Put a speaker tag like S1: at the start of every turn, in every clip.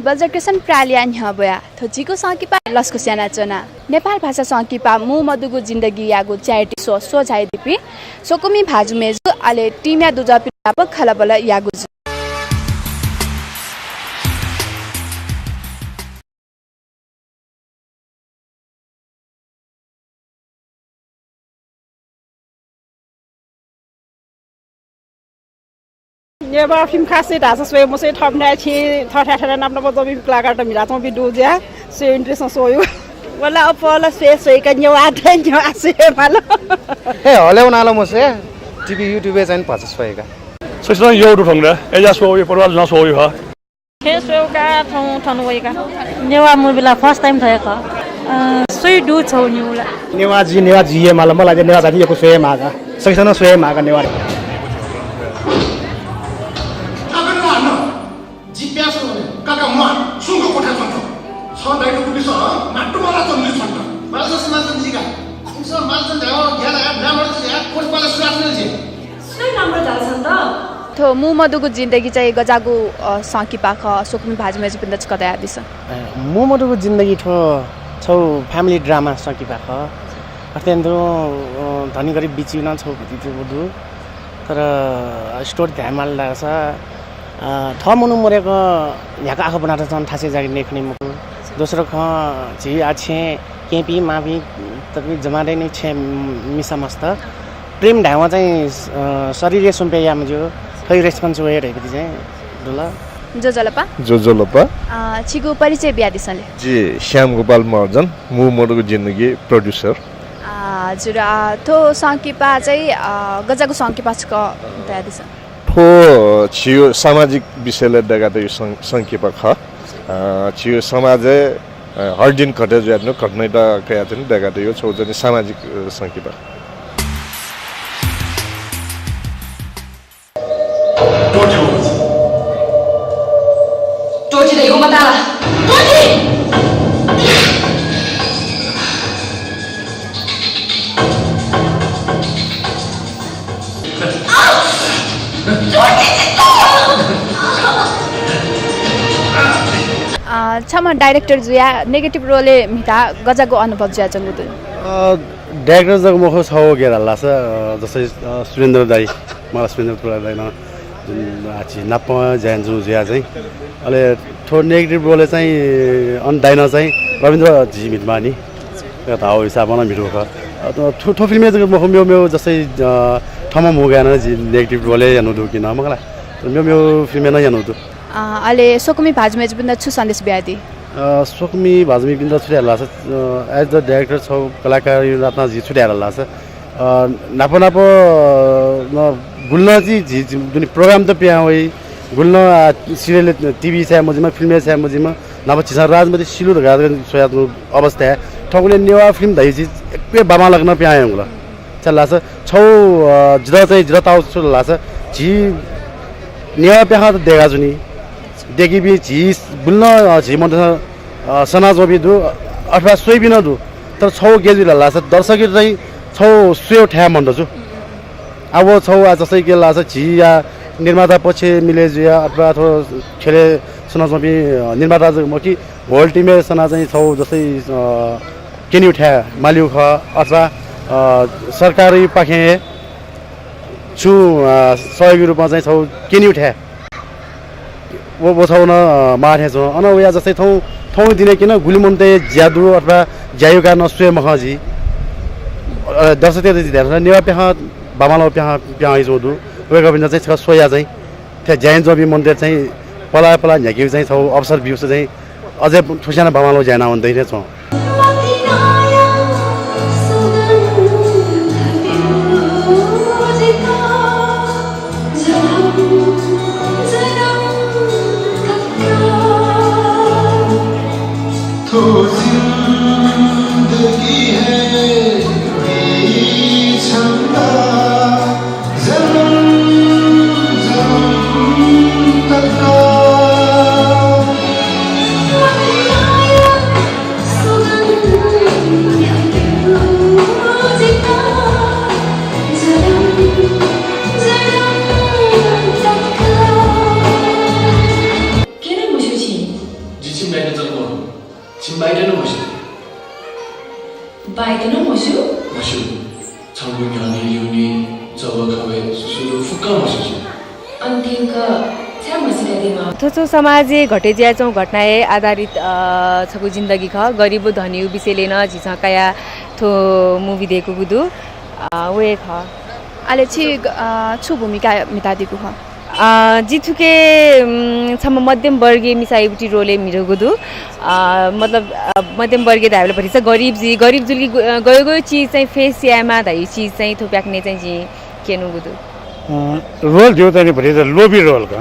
S1: बज्रकृष्ण प्रालियान हबया थोजीको सकिपा लस्को स्याना चना नेपाल भाषा सकिपा मु मधुको जिन्दगी यागु च्यारिटी सो झाइ दिपी सोकुमी भाजु मेजु आले टिम्या दुजापि व्यापक खलबल यागु
S2: ये बार फिल्म खासे ढासा सोए मसे ठपना छि थठा नाम नब दबि क्लागाट मिरात मबि दुज्या से इंट्रेस्ट सोयो वला अपला से कन्यो आथे न्यो आसे मालो
S3: ए हले उनालो मसे टिभी युट्युब चाहिँ पचास भएका
S4: ससना यो दु ठंगरा एजा सोयो परवाल न सोयो ह
S2: हे सोका ठनु भएका
S5: नेवा मुबिला फर्स्ट टाइम थयका सोइ दु छौ न्युला
S3: नेवा जी ये माला मलाई नेवा जाति को सोए मागा सकिसन सोए मागा नेवा
S6: काका म सुंगो कोठा छन् छ दाइको पुलिस माटो माला चल्ने छन् मालस समाजन जिगा उस मालसन जाओ ज्यादा राम्रो छ यार कोस पाला सुरास्ने छ
S5: सुइ राम्रो जालसन त
S1: थो मु मधुको जिन्दगी चाहिँ गजागु सकिपा ख सोकुमी भाजु मेजु पिन्द कता यादिस
S3: मु मधुको जिन्दगी छौ फ्यामिली ड्रामा सकिपा ख अत्यन्त धनी गरी बिचिन छौ भित्र बुदु तर स्टोरी ध्यानमा लाग्छ थमुनु मरेको यहाँको आँखा बनाएर छन् ठासे जागी नेख्ने मुखु दोस्रो ख झी आछे केपी मापी तपि जमाडे नै छे मिसा मस्त प्रेम ढाउमा चाहिँ शरीर सुम्पे यामजु खै रेस्पोन्स वे रहेको चाहिँ दुला
S1: जो जलपा
S7: छिगु परिचय बियादिसले
S8: जी श्याम गोपाल महर्जन मु मडको जिन्दगी प्रोड्युसर
S7: हजुर थो सङ्किपा चाहिँ गजाको सङ्किपा छ तयादिस
S8: ठो छियो सामाजिक विषयले दगाते सङ्किपा ख छियो समाज हर दिन घटे जानु घट्नै त कया पनि दगाते यो छौजनी सामाजिक सङ्किपा
S9: टोटी的有么大了？多吉！啊！多吉知道
S7: छमा डाइरेक्टर जुया नेगेटिभ रोलले मिता गजाको अनुभव जुया जंगुदु
S10: डाइरेक्टर जग मखो छ गेरा लास जस्तै सुरेन्द्र दाई मलाई सुरेन्द्र तुला दाई न जुन आछि नाप ज्यान्जु जुया चाहिँ अहिले थोर नेगेटिभ रोलले चाहिँ अन दाइन चाहिँ रविन्द्र जी मिटमानी त हो हिसाबमा मिठो ख ठो फिल्म मखो म्यो जस्तै ठमा मुगान जी नेगेटिभ रोलले यानु दु किन मगला म्यो फिल्म न यानु दु
S7: अहिले सोकुमी भाजमेज बिन्द छु सन्देश ब्यादी
S10: सोकुमी भाजमी बिन्द छुट्याएर लाछ एज द डाइरेक्टर छ कलाकार रत्न जी छुट्याएर लाछ नापो न गुल्न जी जुन प्रोग्राम त प्या होइ गुल्न सिरियल टिभी छ मजिमा फिल्म छ मजिमा नभ छिसा राजमती सिलु गाद सोयात अवस्था ठकुले नेवा फिल्म दइ जी एक बामा लग्न प्या होला चल्ला छ छौ जिरा चाहिँ जिरा ताउ छु लाछ जी नेवा प्या त देगा जुनी देखि बि झी बुल्न झी मन समाजमा बि दु अथवा सोइ बिन दु तर छौ गेजु लाछ दर्शक चाहिँ छौ सुयो ठ्या मन छु अब छौ जस्तै के लाछ झी या निर्माता पछि मिले जुया अथवा थो खेले समाजमा बि निर्माता म कि होल टिमले सना चाहिँ छौ जस्तै केनि उठ्या मालिउ ख अथवा सरकारी पाखे छु सहयोगी रूपमा चाहिँ छौ केनि उठ्या वो छौ न माथे छौ अन उया जस्तै थौ दिने किन गुलिमन्ते ज्यादु अथवा ज्यायुका नसुए मखजी दर्शक धेरै नेवा पेह बामालो पेह जोदु वेक बिना चाहिँ छ सोया चाहिँ त्या ज्यान जबी मन्दिर चाहिँ पला झ्याकी चाहिँ छौ अवसर बिउस चाहिँ अझै ठुसाना बामालो ज्याना हुँदैन छौ
S9: So 알기는 뭐슈?
S6: 마슈 장군이 아니오니 저와카웨 수수로 푸까 마슈
S9: अन्तिमक छ्या मसिला दिमा
S5: थोचो समाजे घटेजिया चौ घटनाए आधारित छको जिन्दगी ख गरिब धनी विषयले न झिझकाया थो मुभी देखु गुदु वे ख
S7: आले छि छु भूमिका मितादिको ह
S5: जिथुके छम मध्यम वर्गीय मिसाइबुटी रोले मिरो गुदु मतलब मध्यम वर्गीय धाइले भरि चाहिँ गरिब जुलकी गयो गयो चीज चाहिँ फेस यामा धाइ चीज चाहिँ थोप्याक्ने चाहिँ जी केनु गुदु
S10: रोल जो चाहिँ भरि लोभी रोल का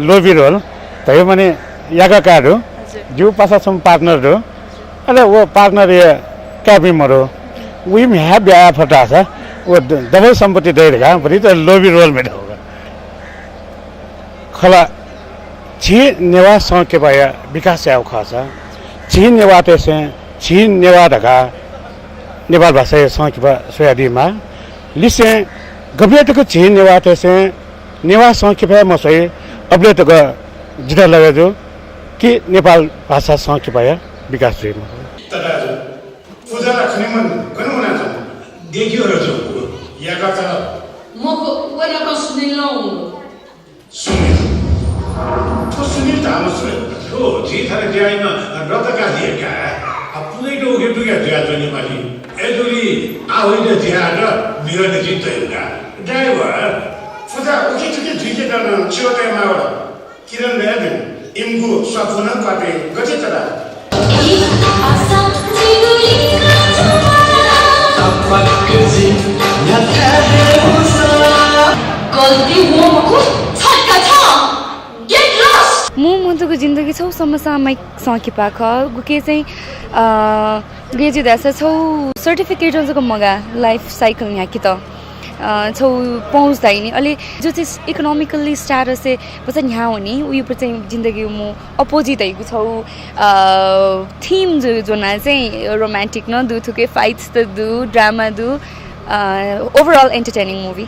S10: लोभी रोल तयो माने याका कार्ड हो जो पासा छम पार्टनर हो अरे वो पार्टनर ये कैबी मरो वी में है ब्याह फटा सा वो डबल संपत्ति दे देगा भरि तो लोभी रोल में होगा खला छि नेवा स के पाया विकास याव खासा छि नेवा तेसे छि नेवा ढका नेपाल भाषा स के पा सोयादीमा लिसे गब्यतको छि नेवा तेसे नेवा स के पाया मसै अबले तक जिता लगे जो कि नेपाल भाषा स के पाया विकास हुइमा
S6: तदाजु पूजा राख्ने मन कनु मना छ देखियो र जो याका छ
S9: मको वरा कसुनिलौ
S6: सुनिल तो सुनिल ताम सुनिल हो जी थारे जाइमा रतका दिएका पुरै डोगे टुके ज्या जनि माली एजुली आउइले ज्या र मेरो नि जित्तैगा ड्राइभर पूजा उके टुके जिते दन छिवते माव किरण लेदन इमगु सफुन काटे गति तरा
S9: आसा जिगुली गल्ती हो मको छक्का छ गेट लस्ट
S5: मु मुन्तुको जिन्दगी छौ समसामयिक सकिपा ख गुके चाहिँ गेजु दास छौ सर्टिफिकेट जको मगा लाइफ साइकल यहाँ कि त छौ पहुँच्दै नि अलि जो चाहिँ इकोनोमिकली स्टाटस चाहिँ बच्चा यहाँ हो नि उयो पर चाहिँ जिन्दगी म अपोजिट आइको छौ थीम जो ना चाहिँ रोमान्टिक न दु थुके फाइट्स त दु ड्रामा दु ओभरअल एन्टरटेनिङ मुभी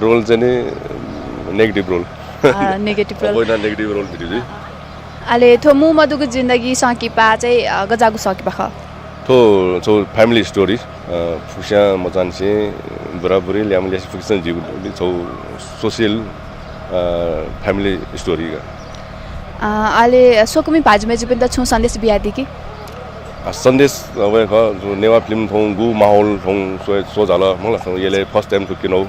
S8: रोल चाहिँ नि नेगेटिभ रोल
S7: नेगेटिभ रोल
S8: होइन नेगेटिभ रोल भिडियो
S7: आले थो मु मधुको जिन्दगी सकिपा चाहिँ गजागु सकिपा ख
S8: थो छौ फ्यामिली स्टोरी फुक्स्या मचानसे बुढाबुढी ल्यामले फिक्सन जीव छौ सोसियल फ्यामिली स्टोरी
S7: आले सोकुमी भाजुमेजु पनि त छु सन्देश बियादी कि
S8: सन्देश अब जो नेवा फिल्म थौ गु माहौल थौ सो झाला मलाई सँग यसले फर्स्ट टाइम किनौ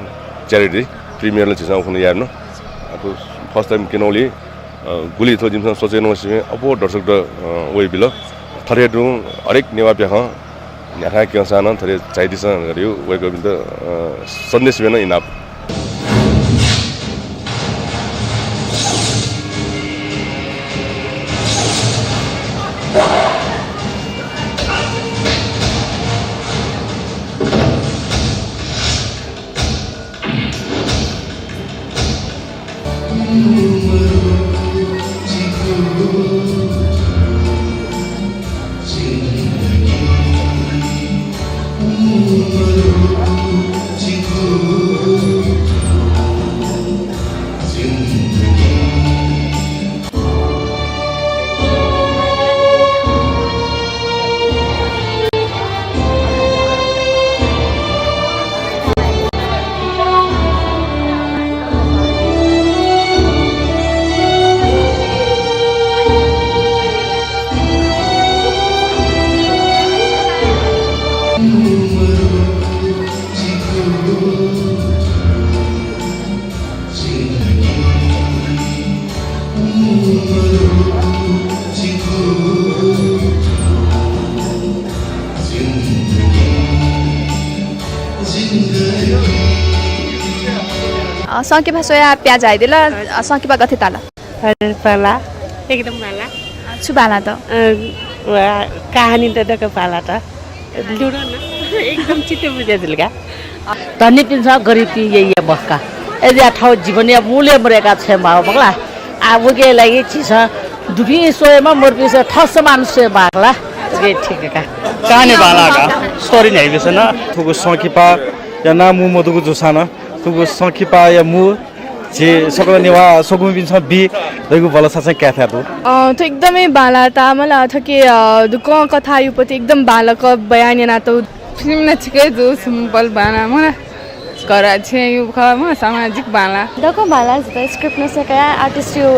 S8: च्यारिटी प्रिमियरले छिसाउ खुन यार्न अतो फर्स्ट टाइम किनौली गुली थो जिमसँग सोचेनो सिमे अपो दर्शक द ओइ बिल थरे दु हरेक नेवा प्याख न्याखा के सान थरे चाहिदिस गरियो ओइ गबिन त सन्देश बेन इनाप
S7: सकिपा सोया प्याज आइदिल सकिपा गथे ताला
S2: पाला एकदम पाला
S7: छु बाला त
S2: कहानी त दक पाला त लुडो न एकदम चित्ते बुझेदिल का
S11: धनी पिन्छ गरिब यही बस्का यदि ठाउँ जीवन मूल्य मरेका छ बगला आबुके लागि छिस दुबी सोयमा मर्पिस ठस मानुष्य बागला के ठीक का
S3: कहानी बाला का स्टोरी नै बिसन थुगु सकिपा या नामु मधुगु जुसाना थुगु सकिपा या मु
S10: 제 सकल नेवा सोगुम बिन छ बि दैगु बल सासे क्या था तो
S1: तो एकदमै बाला त मलाई थके दुःख कथा युपति एकदम बालक बयान ना तो
S5: फिल्म न छिकै जो सिम्पल बाला मलाई करा छे यो म सामाजिक बाला दको बाला जता स्क्रिप्ट न सका आर्टिस्ट यो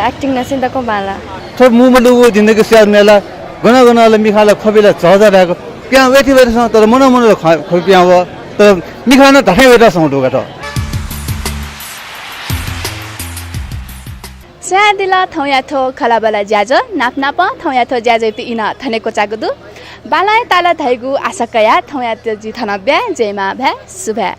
S5: एक्टिङ न सिन दको बाला
S10: तो मुमलु जिन्दगी स्याद मेला गना गनाले मिखाला खबेला चजा भएको क्या वेठी वेठी तर मन मन खपिया हो तर मिखाना ढाइ वेटा सौडो गट
S1: स्यादिला थौयाथो खलाबला ज्याज नापनाप थौयाथो ज्याजै इना थनेको चागदु बालाय ताला धाइगु आशकया थौयाथो जि थनब्या जयमा भ्या सुभ्या